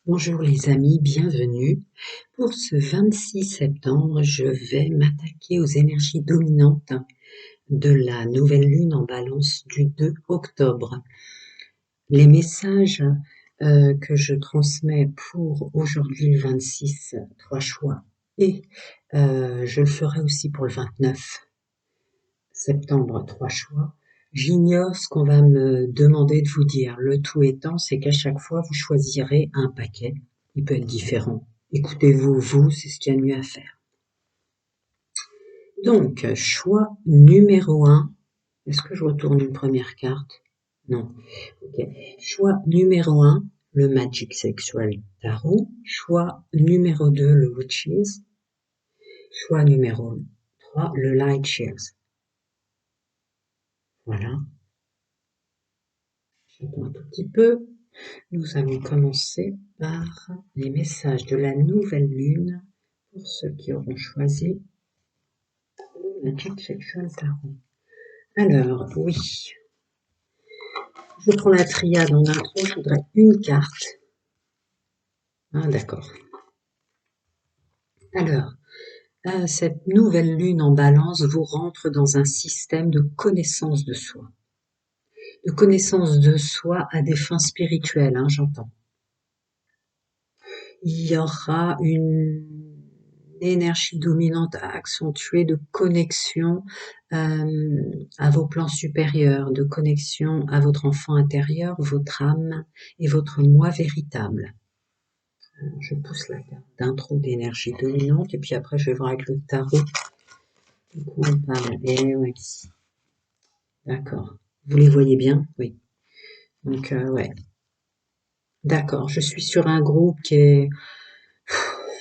Bonjour les amis, bienvenue. Pour ce 26 septembre, je vais m'attaquer aux énergies dominantes de la nouvelle lune en Balance du 2 octobre. Les messages que je transmets pour aujourd'hui le 26, 3 choix, et je le ferai aussi pour le 29 septembre, 3 choix. J'ignore ce qu'on va me demander de vous dire. Le tout étant, c'est qu'à chaque fois, vous choisirez un paquet. Il peut être différent. Écoutez-vous, vous, c'est ce qu'il y a de mieux à faire. Donc, choix numéro 1. Est-ce que je retourne une première carte? Non. Ok. Choix numéro 1, le Magic Sexual Tarot. Choix numéro 2, le Witches. Choix numéro 3, le Light Shears. Voilà. J'attends un tout petit peu. Nous allons commencer par les messages de la nouvelle lune pour ceux qui auront choisi le Magic Sexual Tarot. Alors, oui, je prends la triade en intro, je voudrais une carte. Ah, d'accord. Alors, cette nouvelle lune en Balance vous rentre dans un système de connaissance de soi. De connaissance de soi à des fins spirituelles, hein, j'entends. Il y aura une énergie dominante à accentuer de connexion à vos plans supérieurs, de connexion à votre enfant intérieur, votre âme et votre moi véritable. Alors, je pousse la carte d'intro d'énergie dominante et puis après je vais voir avec le tarot. Du coup, on parle. Eh oui. D'accord. Vous les voyez bien? Oui. Donc, ouais. D'accord. Je suis sur un groupe qui est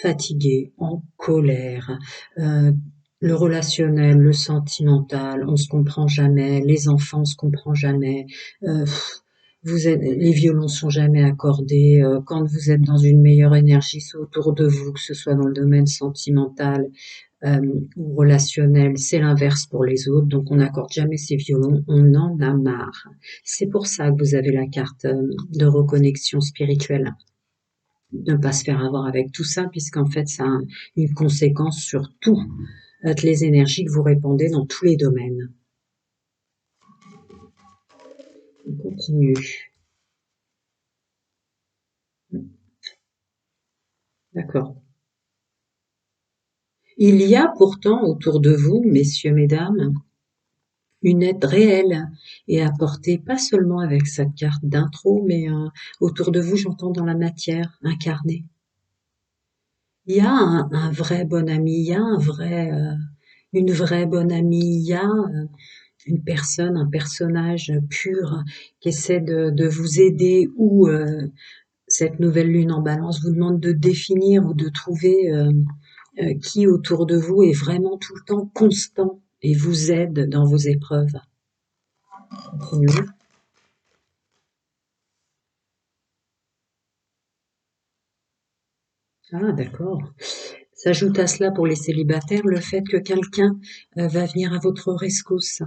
fatigué, en colère, le relationnel, le sentimental, on se comprend jamais, les enfants on se comprend jamais, les violons sont jamais accordés, quand vous êtes dans une meilleure énergie, c'est autour de vous, que ce soit dans le domaine sentimental ou relationnel, c'est l'inverse pour les autres, donc on n'accorde jamais ces violons, on en a marre. C'est pour ça que vous avez la carte de reconnexion spirituelle. Ne pas se faire avoir avec tout ça, puisqu'en fait, ça a une conséquence sur toutes les énergies que vous répandez dans tous les domaines. On continue. D'accord. Il y a pourtant autour de vous, messieurs, mesdames, une aide réelle et apportée pas seulement avec cette carte d'intro, mais autour de vous, j'entends dans la matière, incarnée. Il y a un vrai bon ami, il y a une vraie bonne amie, il y a une personne, un personnage pur qui essaie de vous aider ou cette nouvelle lune en Balance vous demande de définir ou de trouver qui autour de vous est vraiment tout le temps constant et vous aide dans vos épreuves. Continuez. Ah, d'accord. S'ajoute à cela pour les célibataires le fait que quelqu'un va venir à votre rescousse.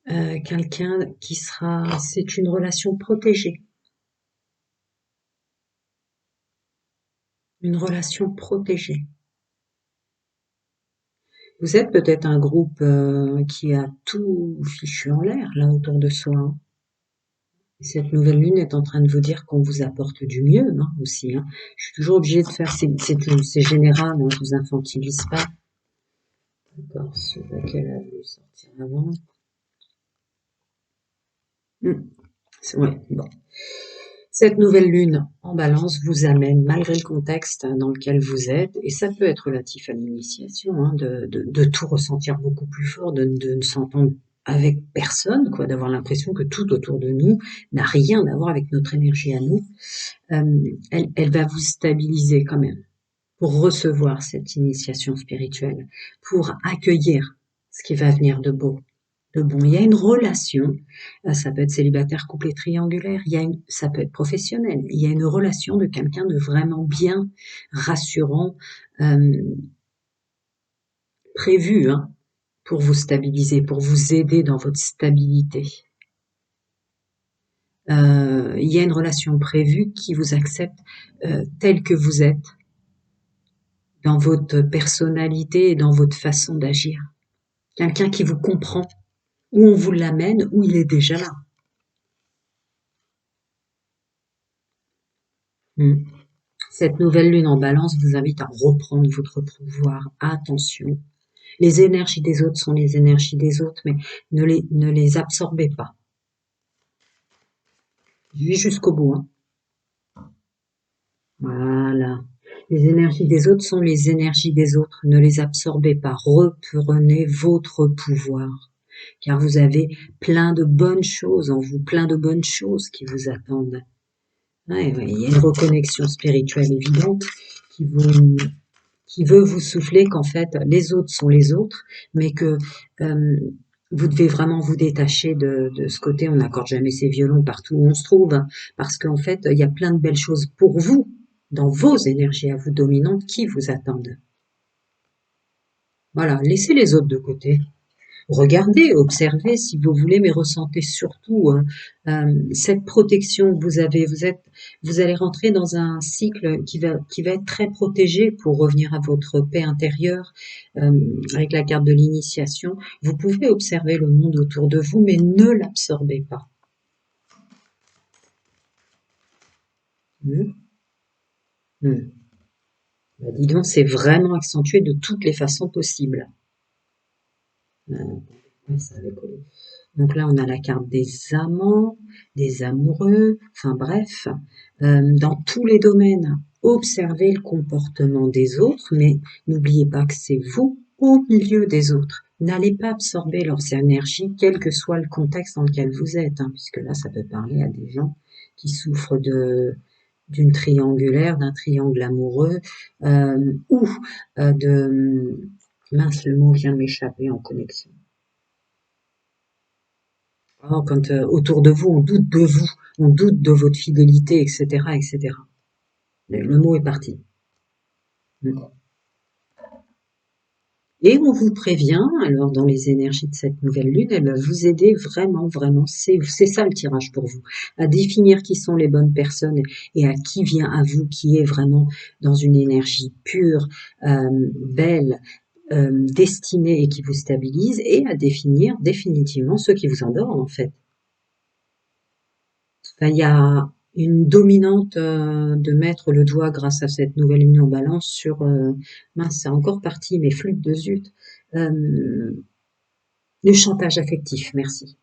Quelqu'un qui sera, c'est une relation protégée. Une relation protégée. Vous êtes peut-être un groupe qui a tout fichu en l'air là autour de soi, hein. Cette nouvelle lune est en train de vous dire qu'on vous apporte du mieux, hein, aussi, hein. Je suis toujours obligée de faire, c'est général, hein, je vous infantilise pas. D'accord, celui-là qu'elle a voulu sortir avant. Ouais, bon. Cette nouvelle lune en Balance vous amène, malgré le contexte dans lequel vous êtes, et ça peut être relatif à l'initiation, hein, de tout ressentir beaucoup plus fort, de ne s'entendre avec personne, quoi, d'avoir l'impression que tout autour de nous n'a rien à voir avec notre énergie à nous. Elle va vous stabiliser quand même pour recevoir cette initiation spirituelle, pour accueillir ce qui va venir de beau. Bon, il y a une relation, ça peut être célibataire, couple et triangulaire, ça peut être professionnel, il y a une relation de quelqu'un de vraiment bien, rassurant, prévu, hein, pour vous stabiliser, pour vous aider dans votre stabilité. Il y a une relation prévue qui vous accepte tel que vous êtes, dans votre personnalité et dans votre façon d'agir. Quelqu'un qui vous comprend, où on vous l'amène, où il est déjà là. Mm. Cette nouvelle lune en balance vous invite à reprendre votre pouvoir. Attention, les énergies des autres sont les énergies des autres, mais ne les absorbez pas. Je vais jusqu'au bout, hein. Voilà. Les énergies des autres sont les énergies des autres. Ne les absorbez pas. Reprenez votre pouvoir. Car vous avez plein de bonnes choses en vous, plein de bonnes choses qui vous attendent. Ouais, ouais, il y a une reconnexion spirituelle évidente qui vous, qui veut vous souffler qu'en fait, les autres sont les autres, mais que euh, vous devez vraiment vous détacher de ce côté. On n'accorde jamais ses violons partout où on se trouve, hein, parce qu'en fait, il y a plein de belles choses pour vous, dans vos énergies à vous dominantes, qui vous attendent. Voilà, laissez les autres de côté. Regardez, observez si vous voulez, mais ressentez surtout cette protection que vous avez. Vous allez rentrer dans un cycle qui va être très protégé pour revenir à votre paix intérieure avec la carte de l'initiation. Vous pouvez observer le monde autour de vous, mais ne l'absorbez pas. Hmm. Hmm. Bah, dis donc, c'est vraiment accentué de toutes les façons possibles. Ça avait collé. Donc là, on a la carte des amants, des amoureux, enfin bref, dans tous les domaines, observez le comportement des autres, mais n'oubliez pas que c'est vous au milieu des autres. N'allez pas absorber leurs énergies, quel que soit le contexte dans lequel vous êtes, hein, puisque là, ça peut parler à des gens qui souffrent d'une triangulaire, d'un triangle amoureux, ou mince, le mot vient de m'échapper en connexion. Quand autour de vous, on doute de vous, on doute de votre fidélité, etc., etc. Le mot est parti. Et on vous prévient, alors dans les énergies de cette nouvelle lune, elle va vous aider vraiment, vraiment, c'est ça le tirage pour vous, à définir qui sont les bonnes personnes et à qui vient à vous, qui est vraiment dans une énergie pure, belle, destinée et qui vous stabilise, et à définir définitivement ceux qui vous endorment en fait. Enfin, il y a une dominante de mettre le doigt grâce à cette nouvelle union en balance sur mince, c'est encore parti, mais flûte de zut. Le chantage affectif, merci.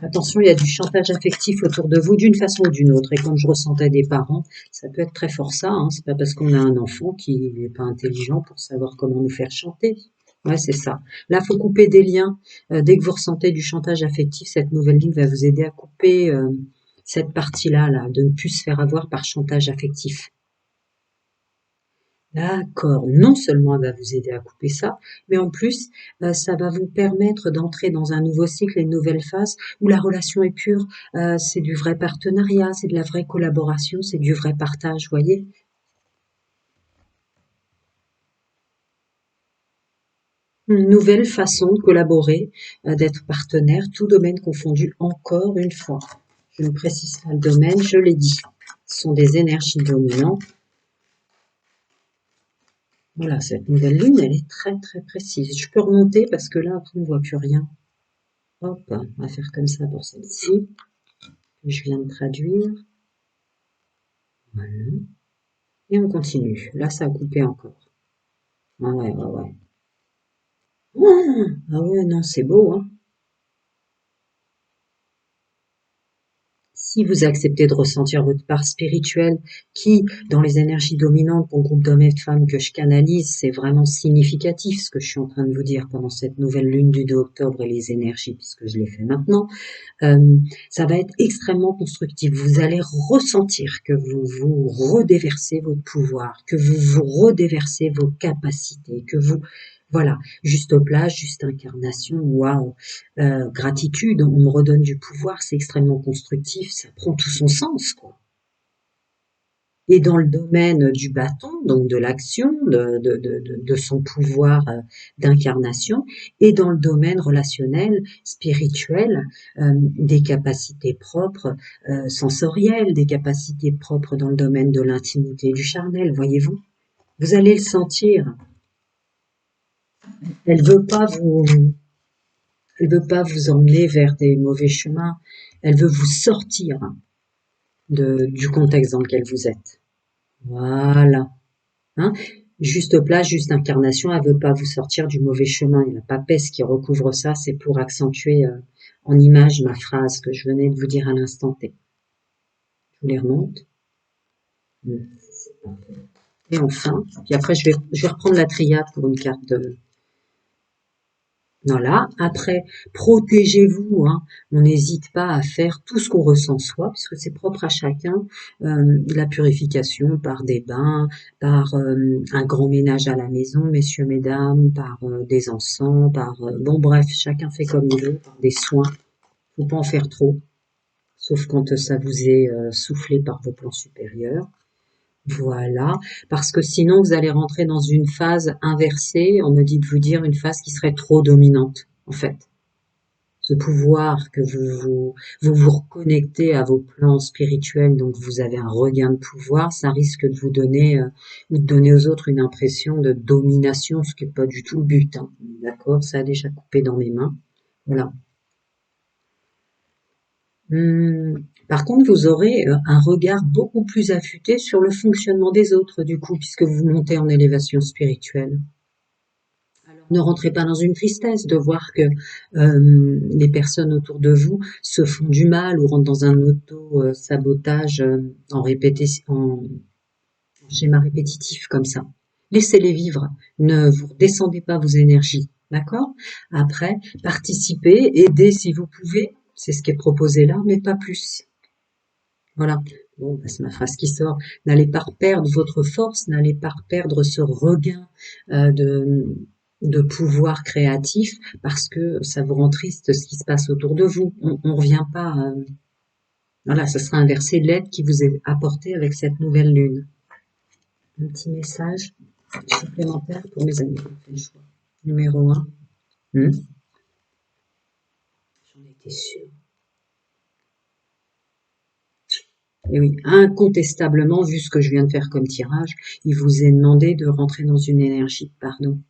Attention, il y a du chantage affectif autour de vous d'une façon ou d'une autre. Et comme je ressentais des parents, ça peut être très fort ça. Hein. C'est pas parce qu'on a un enfant qui n'est pas intelligent pour savoir comment nous faire chanter. Ouais, c'est ça. Là, faut couper des liens. Dès que vous ressentez du chantage affectif, cette nouvelle ligne va vous aider à couper cette partie-là, là, de ne plus se faire avoir par chantage affectif. D'accord. Non seulement elle va vous aider à couper ça, mais en plus, ça va vous permettre d'entrer dans un nouveau cycle et une nouvelle phase où la relation est pure. C'est du vrai partenariat, c'est de la vraie collaboration, c'est du vrai partage, voyez? Une nouvelle façon de collaborer, d'être partenaire, tout domaine confondu, encore une fois. Je ne précise pas le domaine, je l'ai dit. Ce sont des énergies dominantes. Voilà, cette nouvelle lune, elle est très très précise. Je peux remonter parce que là, après, on ne voit plus rien. Hop, on va faire comme ça pour celle-ci. Je viens de traduire. Voilà. Et on continue. Là, ça a coupé encore. Ah ouais, ouais, ouais. Oh, ah ouais, non, c'est beau, hein. Si vous acceptez de ressentir votre part spirituelle, qui, dans les énergies dominantes pour le groupe d'hommes et de femmes que je canalise, c'est vraiment significatif ce que je suis en train de vous dire pendant cette nouvelle lune du 2 octobre et les énergies, puisque je l'ai fait maintenant. Ça va être extrêmement constructif. Vous allez ressentir que vous vous redéversez votre pouvoir, que vous vous redéversez vos capacités, que vous, voilà, juste place, juste incarnation, waouh, gratitude, on me redonne du pouvoir, c'est extrêmement constructif, ça prend tout son sens, quoi. et dans le domaine du bâton, donc de l'action, de son pouvoir d'incarnation, et dans le domaine relationnel, spirituel, des capacités propres sensorielles, des capacités propres dans le domaine de l'intimité et du charnel, voyez-vous. Vous allez le sentir. Elle veut pas vous, elle veut pas vous emmener vers des mauvais chemins. Elle veut vous sortir du contexte dans lequel vous êtes. Voilà. Hein, juste place, juste incarnation, elle veut pas vous sortir du mauvais chemin. Il n'y a pas papesse qui recouvre ça, c'est pour accentuer en image ma phrase que je venais de vous dire à l'instant T. Je vous les remonte. Et enfin, puis après je vais reprendre la triade pour une carte de... Voilà, après, protégez-vous, hein. On n'hésite pas à faire tout ce qu'on ressent soi, puisque c'est propre à chacun, la purification par des bains, par un grand ménage à la maison, messieurs, mesdames, par des encens, par... bon bref, chacun fait comme il veut, par des soins. Faut pas en faire trop, sauf quand ça vous est soufflé par vos plans supérieurs. Voilà, parce que sinon vous allez rentrer dans une phase inversée, on me dit de vous dire une phase qui serait trop dominante, en fait. Ce pouvoir que vous reconnectez à vos plans spirituels, donc vous avez un regain de pouvoir, ça risque de vous donner ou de donner aux autres une impression de domination, ce qui n'est pas du tout le but. Hein. D'accord, ça a déjà coupé dans mes mains. Voilà. Par contre, vous aurez un regard beaucoup plus affûté sur le fonctionnement des autres, du coup, puisque vous montez en élévation spirituelle. Alors, ne rentrez pas dans une tristesse de voir que les personnes autour de vous se font du mal ou rentrent dans un auto-sabotage en schéma répétitif comme ça. Laissez-les vivre, ne vous redescendez pas vos énergies, d'accord? Après, participez, aidez si vous pouvez, c'est ce qui est proposé là, mais pas plus. Voilà. Bon, bah, c'est ma phrase qui sort. N'allez pas perdre votre force, n'allez pas perdre ce regain de pouvoir créatif parce que ça vous rend triste ce qui se passe autour de vous. On revient pas. Voilà, ce sera inversé l'aide qui vous est apportée avec cette nouvelle lune. Un petit message supplémentaire pour mes amis qui ont fait le choix. Numéro 1. J'en étais sûre. Et oui, incontestablement, vu ce que je viens de faire comme tirage, il vous est demandé de rentrer dans une énergie de pardon.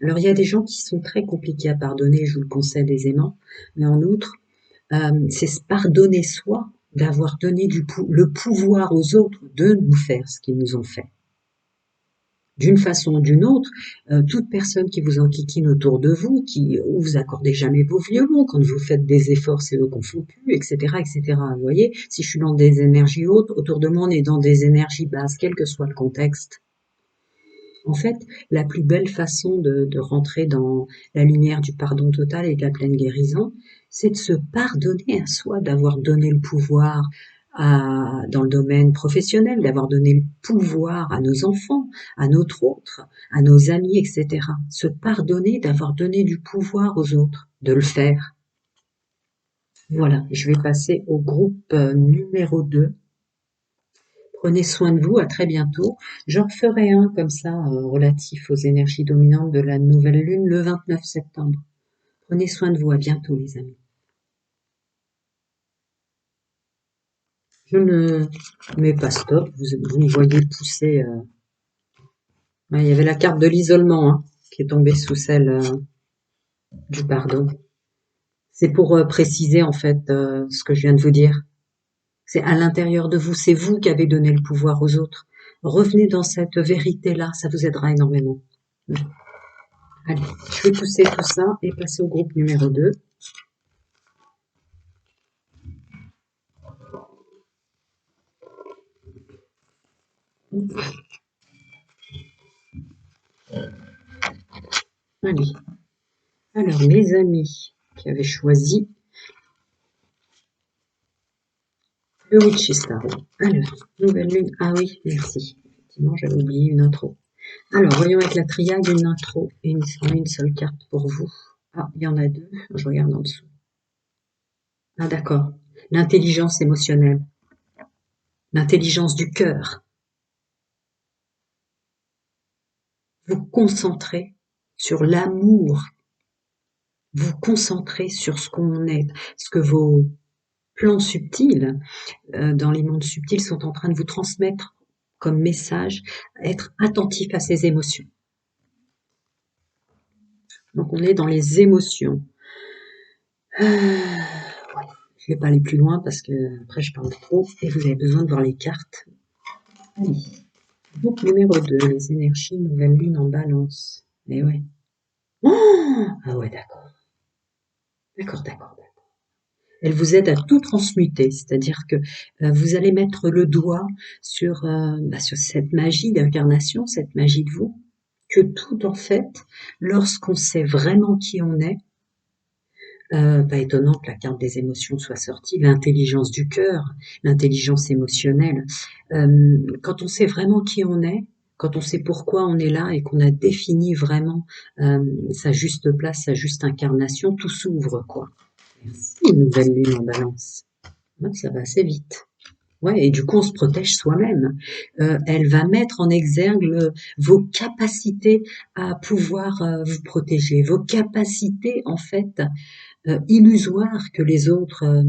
Alors, il y a des gens qui sont très compliqués à pardonner, je vous le concède aisément, mais en outre, c'est se pardonner soi, d'avoir donné le pouvoir aux autres de nous faire ce qu'ils nous ont fait. D'une façon ou d'une autre, toute personne qui vous enquiquine autour de vous, où vous accordez jamais vos violons, quand vous faites des efforts, c'est eux qu'on fout plus, etc., etc. Vous voyez, si je suis dans des énergies hautes, autour de moi, on est dans des énergies basses, quel que soit le contexte. En fait, la plus belle façon de rentrer dans la lumière du pardon total et de la pleine guérison, c'est de se pardonner à soi, d'avoir donné le pouvoir dans le domaine professionnel, d'avoir donné le pouvoir à nos enfants, à notre autre, à nos amis, etc. Se pardonner d'avoir donné du pouvoir aux autres, de le faire. Voilà, je vais passer au groupe numéro 2. Prenez soin de vous, à très bientôt. J'en ferai un comme ça, relatif aux énergies dominantes de la nouvelle lune le 29 septembre. Prenez soin de vous, à bientôt les amis. Je ne mets pas stop, vous me voyez pousser. Ouais, il y avait la carte de l'isolement hein, qui est tombée sous celle du pardon. C'est pour préciser en fait ce que je viens de vous dire. C'est à l'intérieur de vous, c'est vous qui avez donné le pouvoir aux autres. Revenez dans cette vérité-là, ça vous aidera énormément. Allez, je vais pousser tout ça et passer au groupe numéro 2. Allez. Alors, mes amis qui avaient choisi le Witch's Tarot. Alors, nouvelle lune. Ah oui, merci. Effectivement, j'avais oublié une intro. Alors, voyons avec la triade une intro et une seule carte pour vous. Ah, il y en a deux. Je regarde en dessous. Ah, d'accord. L'intelligence émotionnelle. L'intelligence du cœur. concentrer sur l'amour, vous concentrer sur ce qu'on est, ce que vos plans subtils dans les mondes subtils sont en train de vous transmettre comme message, être attentif à ces émotions. Donc on est dans les émotions. Ouais. Je ne vais pas aller plus loin parce que après je parle trop et vous avez besoin de voir les cartes. Allez. Donc numéro 2, les énergies nouvelle lune en balance. Mais ouais. Oh, ah ouais, d'accord. D'accord. Elle vous aide à tout transmuter, c'est-à-dire que vous allez mettre le doigt sur cette magie d'incarnation, cette magie de vous, que tout en fait, lorsqu'on sait vraiment qui on est, pas étonnant que la carte des émotions soit sortie, l'intelligence du cœur, l'intelligence émotionnelle. Quand on sait vraiment qui on est, quand on sait pourquoi on est là et qu'on a défini vraiment sa juste place, sa juste incarnation, tout s'ouvre, quoi. Merci, nouvelle lune en balance. Ouais, ça va assez vite. Ouais, et du coup, on se protège soi-même. Elle va mettre en exergue vos capacités à pouvoir vous protéger, vos capacités, en fait, illusoires que les autres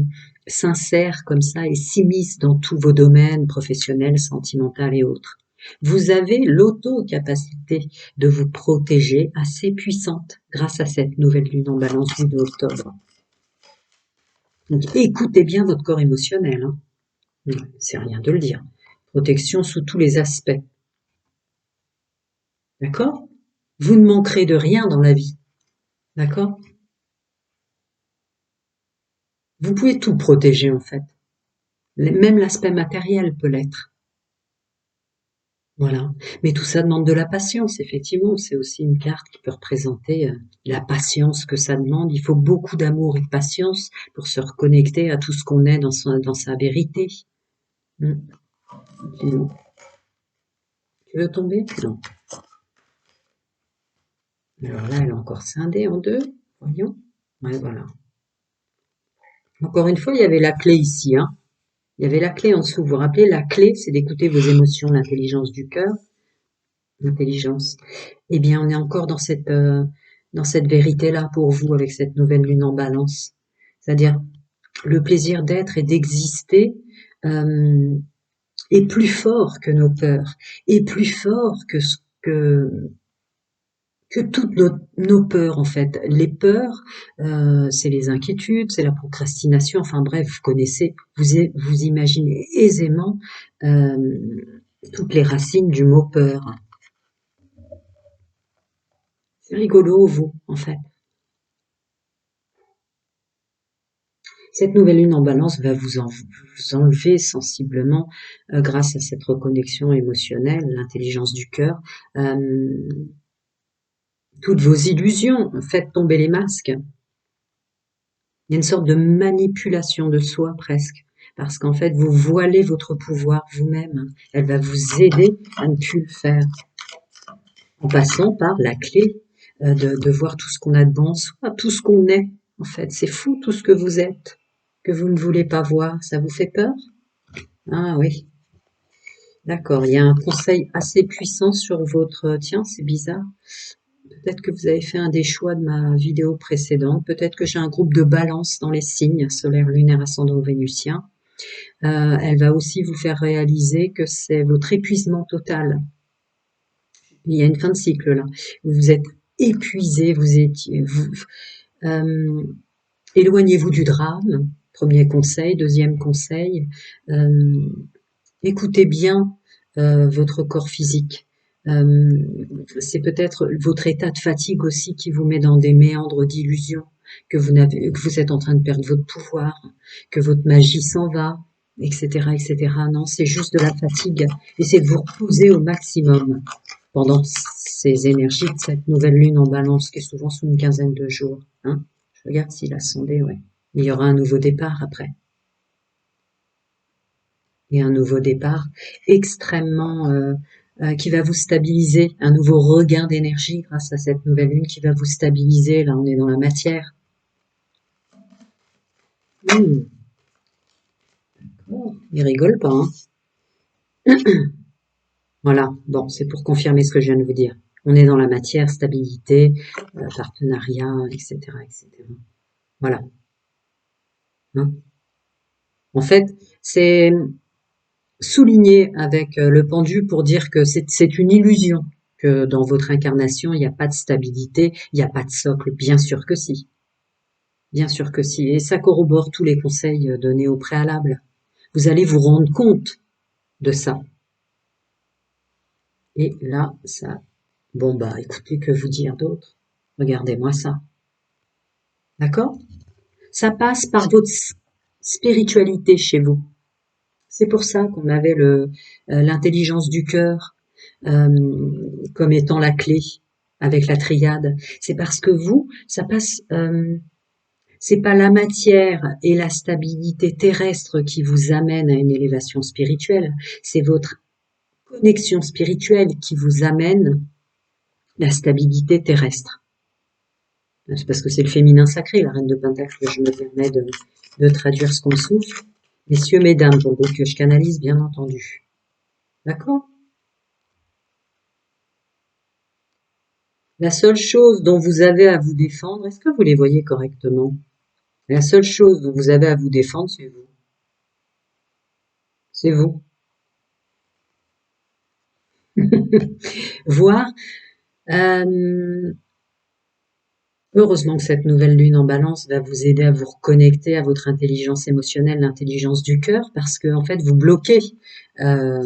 s'insèrent comme ça et s'immiscent dans tous vos domaines professionnels, sentimentaux et autres. Vous avez l'auto-capacité de vous protéger assez puissante grâce à cette nouvelle lune en balance du 2 octobre. Donc écoutez bien votre corps émotionnel, hein. C'est rien de le dire. Protection sous tous les aspects. D'accord? Vous ne manquerez de rien dans la vie. D'accord? Vous pouvez tout protéger en fait. Même l'aspect matériel peut l'être. Voilà. Mais tout ça demande de la patience, effectivement. C'est aussi une carte qui peut représenter la patience que ça demande. Il faut beaucoup d'amour et de patience pour se reconnecter à tout ce qu'on est dans sa vérité. Tu veux tomber? Non. Alors là, elle est encore scindée en deux. Voyons. Ouais, voilà. Encore une fois, il y avait la clé ici, hein. Il y avait la clé en dessous. Vous vous rappelez, la clé, c'est d'écouter vos émotions, l'intelligence du cœur. L'intelligence. Eh bien, on est encore dans cette vérité-là pour vous avec cette nouvelle lune en balance. C'est-à-dire, le plaisir d'être et d'exister est plus fort que nos peurs, est plus fort que toutes nos peurs en fait. Les peurs, c'est les inquiétudes, c'est la procrastination, enfin bref, vous connaissez, vous imaginez aisément toutes les racines du mot peur. C'est rigolo, vous, en fait. Cette nouvelle lune en balance va vous enlever sensiblement, grâce à cette reconnexion émotionnelle, l'intelligence du cœur, toutes vos illusions, faites tomber les masques. Il y a une sorte de manipulation de soi presque, parce qu'en fait, vous voilez votre pouvoir vous-même. Elle va vous aider à ne plus le faire, en passant par la clé de voir tout ce qu'on a de bon en soi, tout ce qu'on est. En fait, c'est fou tout ce que vous êtes, que vous ne voulez pas voir. Ça vous fait peur? Ah oui, d'accord. Il y a un conseil assez puissant sur votre... Tiens, c'est bizarre. Peut-être que vous avez fait un des choix de ma vidéo précédente. Peut-être que j'ai un groupe de balance dans les signes solaire, lunaire, ascendant vénusien. Elle va aussi vous faire réaliser que c'est votre épuisement total. Il y a une fin de cycle là. Vous êtes épuisé, éloignez-vous du drame. Premier conseil. Deuxième conseil, écoutez bien votre corps physique. C'est peut-être votre état de fatigue aussi qui vous met dans des méandres d'illusions, que vous êtes en train de perdre votre pouvoir, que votre magie s'en va, etc., etc. Non, c'est juste de la fatigue. Essayez de vous reposer au maximum pendant ces énergies de cette nouvelle lune en balance, qui est souvent sous une quinzaine de jours. Hein. Je regarde s'il a sondé, ouais. Il y aura un nouveau départ après. Et un nouveau départ extrêmement qui va vous stabiliser, un nouveau regain d'énergie grâce à cette nouvelle lune qui va vous stabiliser. Là, on est dans la matière. Il rigole pas, hein. Voilà, bon, c'est pour confirmer ce que je viens de vous dire. On est dans la matière, stabilité, partenariat, etc., etc. Voilà. Hein. En fait, c'est souligné avec le pendu pour dire que c'est une illusion, que dans votre incarnation, il n'y a pas de stabilité, il n'y a pas de socle. Bien sûr que si. Bien sûr que si. Et ça corrobore tous les conseils donnés au préalable. Vous allez vous rendre compte de ça. Et là, ça... Bon, bah, écoutez, que vous dire d'autre? Regardez-moi ça. D'accord? Ça passe par votre spiritualité chez vous. C'est pour ça qu'on avait l'intelligence du cœur comme étant la clé avec la triade. C'est parce que vous, ça passe... c'est pas la matière et la stabilité terrestre qui vous amène à une élévation spirituelle, c'est votre connexion spirituelle qui vous amène la stabilité terrestre. C'est parce que c'est le féminin sacré, la reine de Pentacle, que je me permets de traduire ce qu'on souffle. Messieurs, mesdames, pour que je canalise, bien entendu. D'accord? La seule chose dont vous avez à vous défendre, est-ce que vous les voyez correctement? La seule chose dont vous avez à vous défendre, c'est vous. C'est vous. Voir, euh, heureusement que cette nouvelle lune en balance va vous aider à vous reconnecter à votre intelligence émotionnelle, l'intelligence du cœur, parce que en fait vous bloquez. Euh,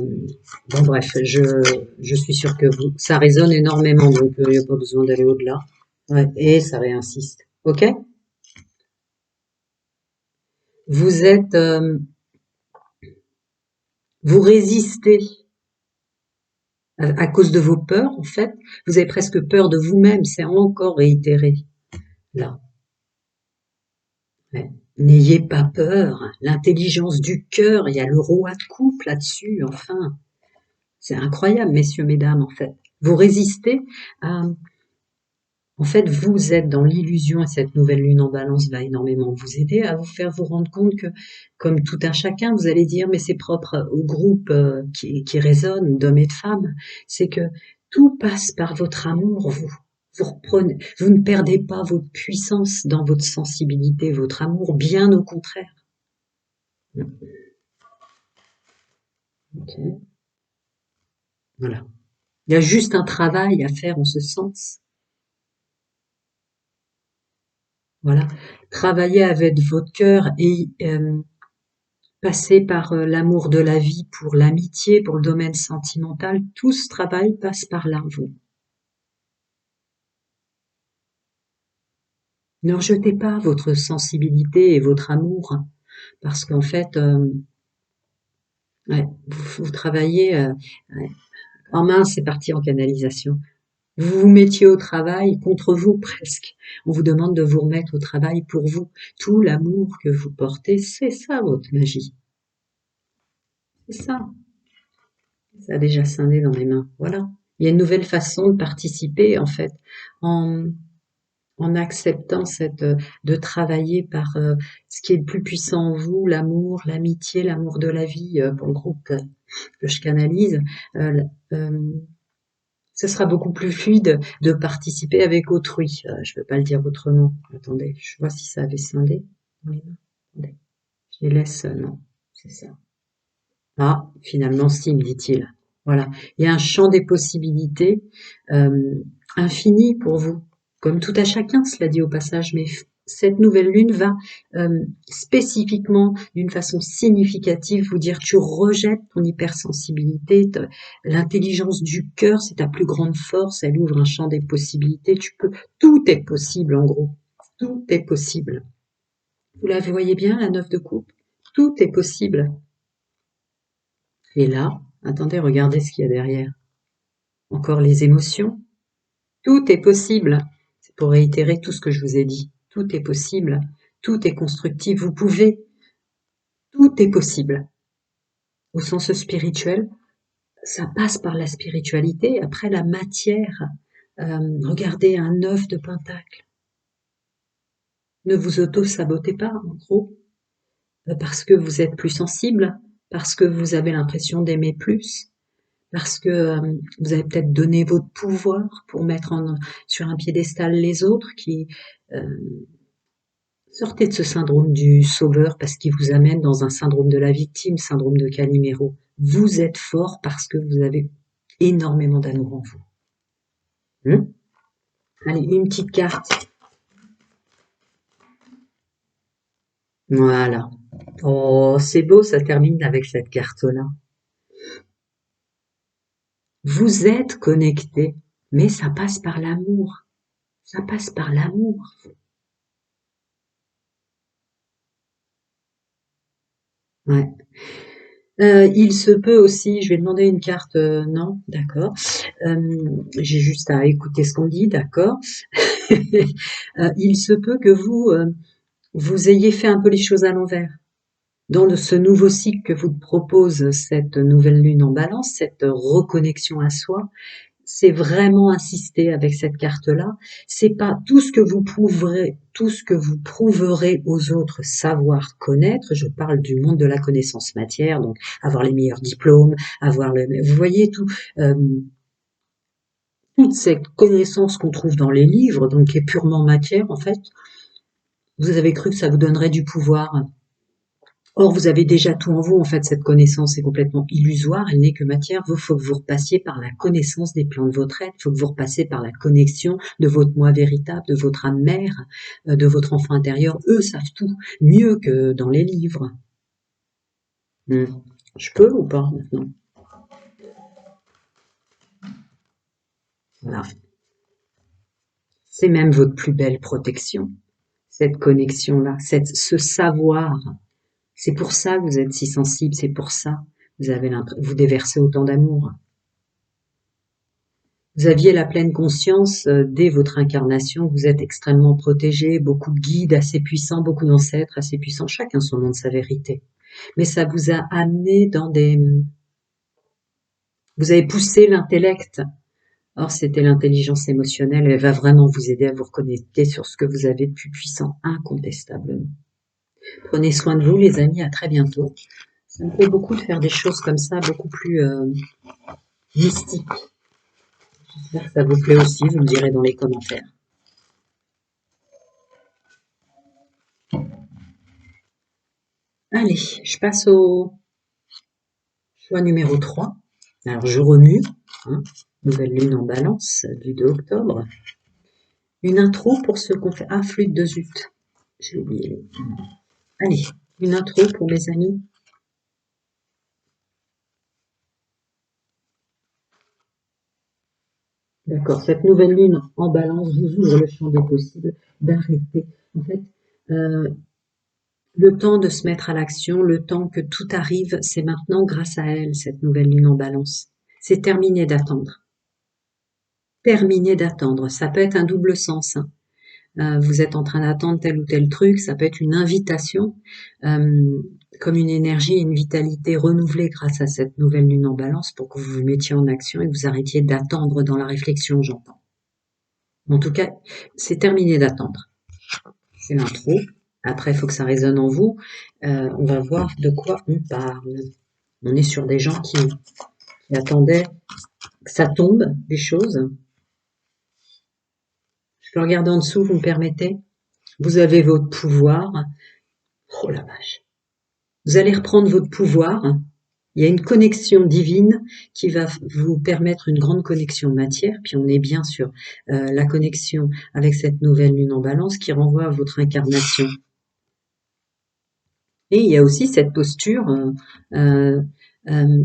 bon bref, je suis sûre que ça résonne énormément, donc il n'y a pas besoin d'aller au-delà. Ouais, et ça réinsiste. Ok? Vous êtes, vous résistez à cause de vos peurs, en fait. Vous avez presque peur de vous-même. C'est encore réitéré là. Ouais. N'ayez pas peur. L'intelligence du cœur, il y a le roi de coupe là-dessus, enfin. C'est incroyable, messieurs, mesdames, en fait. Vous résistez à... En fait, vous êtes dans l'illusion et cette nouvelle lune en balance va énormément vous aider à vous faire vous rendre compte que, comme tout un chacun, vous allez dire, mais c'est propre au groupe qui résonne d'hommes et de femmes, c'est que tout passe par votre amour, vous. Vous ne perdez pas votre puissance dans votre sensibilité, votre amour, bien au contraire. Ok. Voilà. Il y a juste un travail à faire en ce sens. Voilà. Travailler avec votre cœur et passer par l'amour de la vie pour l'amitié, pour le domaine sentimental. Tout ce travail passe par là, vous. Ne rejetez pas votre sensibilité et votre amour, parce qu'en fait, ouais, vous travaillez... ouais. En main, c'est parti en canalisation. Vous vous mettiez au travail contre vous presque. On vous demande de vous remettre au travail pour vous. Tout l'amour que vous portez, c'est ça votre magie. C'est ça. Ça a déjà scindé dans mes mains. Voilà. Il y a une nouvelle façon de participer, en fait, en, en acceptant de travailler par ce qui est le plus puissant en vous, l'amour, l'amitié, l'amour de la vie, pour le groupe que je canalise. Euh, euh, Ce sera beaucoup plus fluide de participer avec autrui. Je ne peux pas le dire autrement. Attendez, je vois si ça avait scindé. Oui, attendez. Je les laisse, non, c'est ça. Ah, finalement, si, me dit-il. Voilà. Il y a un champ des possibilités infini pour vous. Comme tout à chacun, cela dit au passage, mais cette nouvelle lune va spécifiquement, d'une façon significative, vous dire tu rejettes ton hypersensibilité, l'intelligence du cœur, c'est ta plus grande force, elle ouvre un champ des possibilités, tout est possible en gros, tout est possible. Vous la voyez bien, la neuf de coupe? Tout est possible. Et là, attendez, regardez ce qu'il y a derrière. Encore les émotions. Tout est possible. C'est pour réitérer tout ce que je vous ai dit. Tout est possible. Tout est constructif. Vous pouvez. Tout est possible. Au sens spirituel, ça passe par la spiritualité. Après, la matière. Regardez un œuf de pentacle. Ne vous auto-sabotez pas, en gros, parce que vous êtes plus sensible, parce que vous avez l'impression d'aimer plus, parce que vous avez peut-être donné votre pouvoir pour mettre sur un piédestal les autres qui sortez de ce syndrome du sauveur parce qu'il vous amène dans un syndrome de la victime, syndrome de Calimero. Vous êtes fort parce que vous avez énormément d'amour en vous. Allez, une petite carte. Voilà. Oh, c'est beau, ça termine avec cette carte-là. Vous êtes connecté, mais ça passe par l'amour. Ça passe par l'amour. Ouais. Il se peut aussi, je vais demander une carte, non, d'accord. J'ai juste à écouter ce qu'on dit, d'accord. Il se peut que vous ayez fait un peu les choses à l'envers. Dans ce nouveau cycle que vous propose cette nouvelle lune en balance, cette reconnexion à soi, c'est vraiment insister avec cette carte-là. C'est pas tout ce que vous prouverez, tout ce que vous prouverez aux autres savoir connaître. Je parle du monde de la connaissance matière, donc avoir les meilleurs diplômes, vous voyez toute cette connaissance qu'on trouve dans les livres, donc qui est purement matière en fait. Vous avez cru que ça vous donnerait du pouvoir. Or, vous avez déjà tout en vous, en fait, cette connaissance est complètement illusoire, elle n'est que matière. Il faut que vous repassiez par la connaissance des plans de votre être, il faut que vous repassiez par la connexion de votre moi véritable, de votre âme mère, de votre enfant intérieur. Eux savent tout, mieux que dans les livres. Je peux ou pas maintenant? Voilà. C'est même votre plus belle protection, cette connexion-là, ce savoir. C'est pour ça que vous êtes si sensible, c'est pour ça que vous déversez autant d'amour. Vous aviez la pleine conscience dès votre incarnation, vous êtes extrêmement protégé, beaucoup de guides assez puissants, beaucoup d'ancêtres assez puissants, chacun son nom de sa vérité. Mais ça vous a amené vous avez poussé l'intellect. Or, c'était l'intelligence émotionnelle, elle va vraiment vous aider à vous reconnecter sur ce que vous avez de plus puissant, incontestablement. Prenez soin de vous, les amis, à très bientôt. Ça me plaît beaucoup de faire des choses comme ça, beaucoup plus mystiques. J'espère que ça vous plaît aussi, vous me direz dans les commentaires. Allez, je passe au choix numéro 3. Alors, je remue. Nouvelle lune en balance du 2 octobre. Une intro pour ceux qu'on fait... Ah, flûte de zut. J'ai oublié. Allez, une intro pour mes amis. D'accord, cette nouvelle lune en balance vous ouvre le champ des possibles d'arrêter. En fait, le temps de se mettre à l'action, le temps que tout arrive, c'est maintenant grâce à elle, cette nouvelle lune en balance. C'est terminé d'attendre. Terminé d'attendre. Ça peut être un double sens. Vous êtes en train d'attendre tel ou tel truc, ça peut être une invitation, comme une énergie, une vitalité renouvelée grâce à cette nouvelle lune en balance pour que vous vous mettiez en action et que vous arrêtiez d'attendre dans la réflexion, j'entends. En tout cas, c'est terminé d'attendre. C'est l'intro. Après, il faut que ça résonne en vous. On va voir de quoi on parle. On est sur des gens qui attendaient que ça tombe, des choses. Je peux regarder en dessous, vous me permettez? Vous avez votre pouvoir. Oh la vache. Vous allez reprendre votre pouvoir. Il y a une connexion divine qui va vous permettre une grande connexion matière. Puis on est bien sur la connexion avec cette nouvelle lune en balance qui renvoie à votre incarnation. Et il y a aussi cette posture,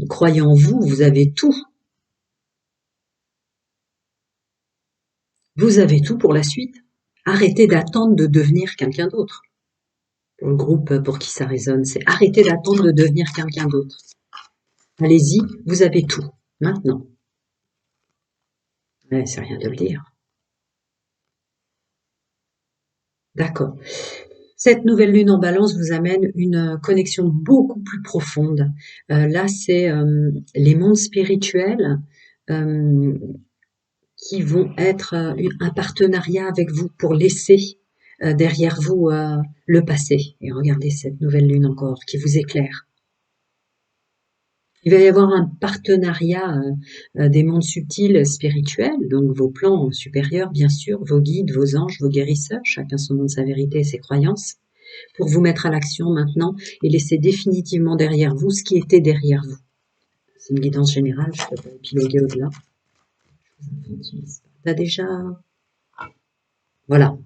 croyez en vous, vous avez tout. Vous avez tout pour la suite. Arrêtez d'attendre de devenir quelqu'un d'autre. Pour le groupe pour qui ça résonne, c'est arrêtez d'attendre de devenir quelqu'un d'autre. Allez-y, vous avez tout, maintenant. Ouais, c'est rien de le dire. D'accord. Cette nouvelle lune en balance vous amène une connexion beaucoup plus profonde. Là, c'est les mondes spirituels qui vont être un partenariat avec vous pour laisser derrière vous le passé. Et regardez cette nouvelle lune encore qui vous éclaire. Il va y avoir un partenariat des mondes subtils spirituels, donc vos plans supérieurs, bien sûr, vos guides, vos anges, vos guérisseurs, chacun son nom de sa vérité et ses croyances, pour vous mettre à l'action maintenant et laisser définitivement derrière vous ce qui était derrière vous. C'est une guidance générale, je ne peux pas épiloguer au-delà. T'as déjà... Voilà.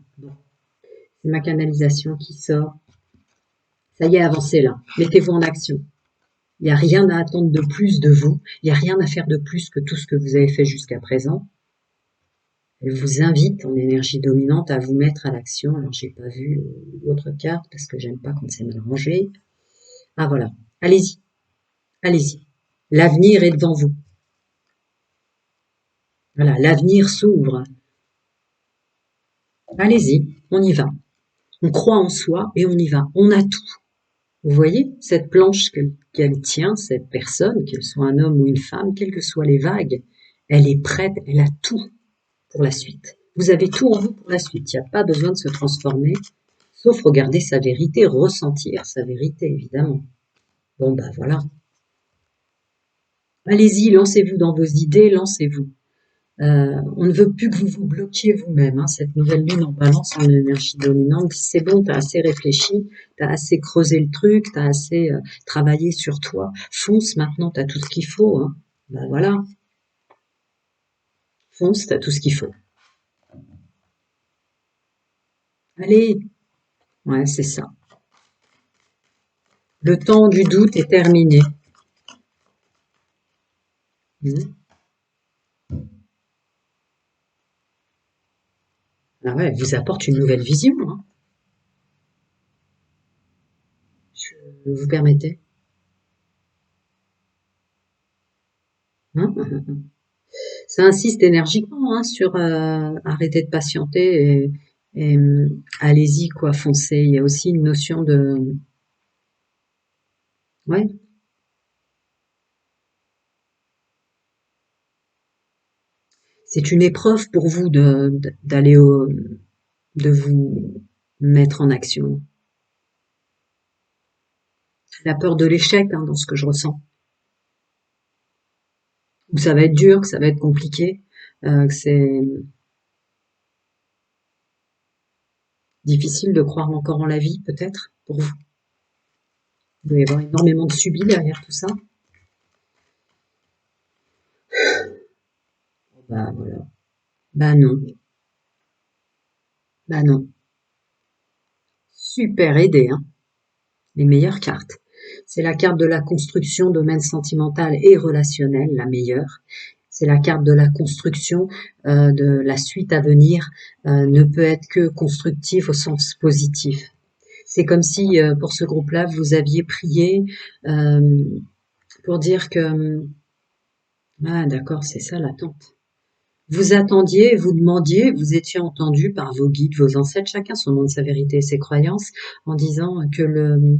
C'est ma canalisation qui sort. Ça y est, avancez là. Mettez-vous en action. Il n'y a rien à attendre de plus de vous. Il n'y a rien à faire de plus que tout ce que vous avez fait jusqu'à présent. Elle vous invite en énergie dominante à vous mettre à l'action. Alors, j'ai pas vu l'autre carte parce que j'aime pas quand c'est mal rangé. Ah, voilà. Allez-y. Allez-y. L'avenir est devant vous. Voilà. L'avenir s'ouvre. Allez-y. On y va. On croit en soi et on y va. On a tout. Vous voyez, cette planche qu'elle tient, cette personne, qu'elle soit un homme ou une femme, quelles que soient les vagues, elle est prête, elle a tout pour la suite. Vous avez tout en vous pour la suite. Il n'y a pas besoin de se transformer, sauf regarder sa vérité, ressentir sa vérité, évidemment. Bon, bah voilà. Allez-y, lancez-vous dans vos idées, lancez-vous. On ne veut plus que vous vous bloquiez vous-même. Hein. Cette nouvelle lune en balance en énergie dominante, c'est bon, t'as assez réfléchi, t'as assez creusé le truc, t'as assez travaillé sur toi. Fonce maintenant, t'as tout ce qu'il faut. Hein. Ben voilà, fonce, t'as tout ce qu'il faut. Allez, ouais, c'est ça. Le temps du doute est terminé. Ah ouais, elle vous apporte une nouvelle vision. Hein. Je vous permettez. Hein. Ça insiste énergiquement hein, sur arrêter de patienter et allez-y quoi, foncez. Il y a aussi une notion de ouais, c'est une épreuve pour vous d'aller de vous mettre en action. La peur de l'échec hein, dans ce que je ressens. Ou ça va être dur, que ça va être compliqué, que c'est difficile de croire encore en la vie peut-être pour vous. Il doit y avoir énormément de subis derrière tout ça. Bah voilà. Bah non. Bah non. Super aidé, hein. Les meilleures cartes. C'est la carte de la construction, domaine sentimental et relationnel, la meilleure. C'est la carte de la construction, de la suite à venir, ne peut être que constructive au sens positif. C'est comme si, pour ce groupe-là, vous aviez prié pour dire que... Ah d'accord, c'est ça l'attente. Vous attendiez, vous demandiez, vous étiez entendu par vos guides, vos ancêtres, chacun son nom de sa vérité et ses croyances, en disant que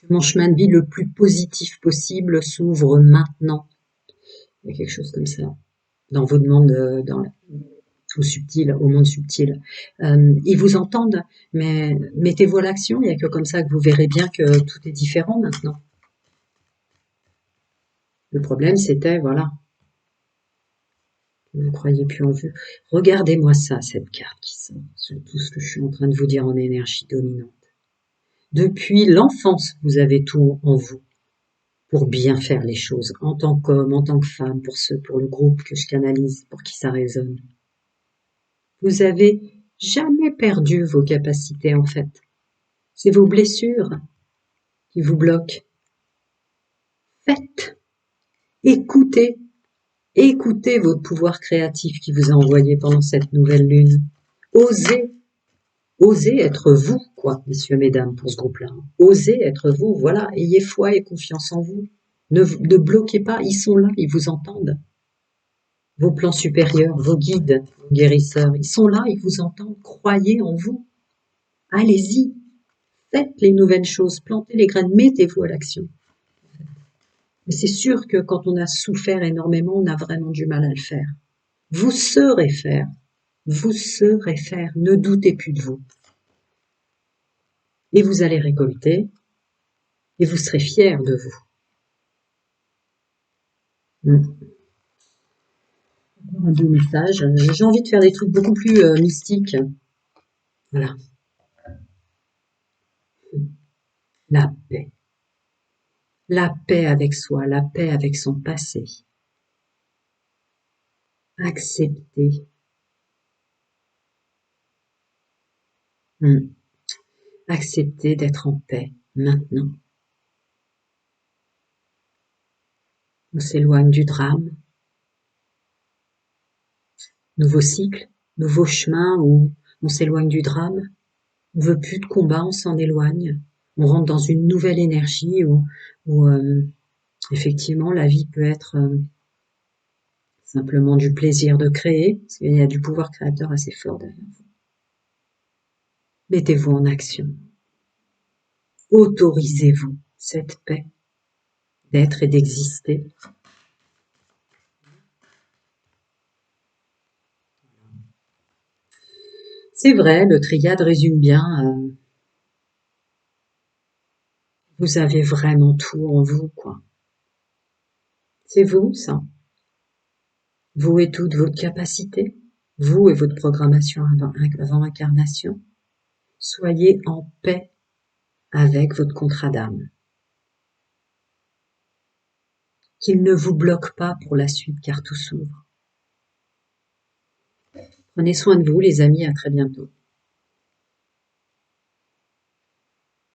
mon chemin de vie le plus positif possible s'ouvre maintenant. Il y a quelque chose comme ça dans vos demandes, au subtil, au monde subtil. Ils vous entendent, mais mettez-vous à l'action. Il n'y a que comme ça que vous verrez bien que tout est différent maintenant. Le problème, c'était, voilà, vous ne croyez plus en vous. Regardez-moi ça, cette carte qui sort sur tout ce que je suis en train de vous dire en énergie dominante. Depuis l'enfance, vous avez tout en vous pour bien faire les choses, en tant qu'homme, en tant que femme, pour le groupe que je canalise, pour qui ça résonne. Vous avez jamais perdu vos capacités, en fait. C'est vos blessures qui vous bloquent. Faites, écoutez, écoutez votre pouvoir créatif qui vous a envoyé pendant cette nouvelle lune. Osez, osez être vous, quoi, messieurs, mesdames, pour ce groupe-là. Osez être vous, voilà, ayez foi et confiance en vous. Ne bloquez pas, ils sont là, ils vous entendent. Vos plans supérieurs, vos guides, vos guérisseurs, ils sont là, ils vous entendent. Croyez en vous. Allez-y, faites les nouvelles choses, plantez les graines, mettez-vous à l'action. Mais c'est sûr que quand on a souffert énormément, on a vraiment du mal à le faire. Vous saurez faire. Vous saurez faire. Ne doutez plus de vous. Et vous allez récolter et vous serez fiers de vous. Mm. Un beau message. J'ai envie de faire des trucs beaucoup plus mystiques. Voilà. La paix. La paix avec soi, la paix avec son passé. Accepter. Mm. Accepter d'être en paix maintenant. On s'éloigne du drame. Nouveau cycle, nouveau chemin où on s'éloigne du drame. On veut plus de combat, on s'en éloigne. On rentre dans une nouvelle énergie où effectivement la vie peut être simplement du plaisir de créer, parce qu'il y a du pouvoir créateur assez fort derrière vous. Mettez-vous en action. Autorisez-vous cette paix d'être et d'exister. C'est vrai, le triade résume bien, vous avez vraiment tout en vous, quoi. C'est vous, ça. Vous et toutes vos capacités, vous et votre programmation avant incarnation. Soyez en paix avec votre contrat d'âme. Qu'il ne vous bloque pas pour la suite, car tout s'ouvre. Prenez soin de vous, les amis, à très bientôt.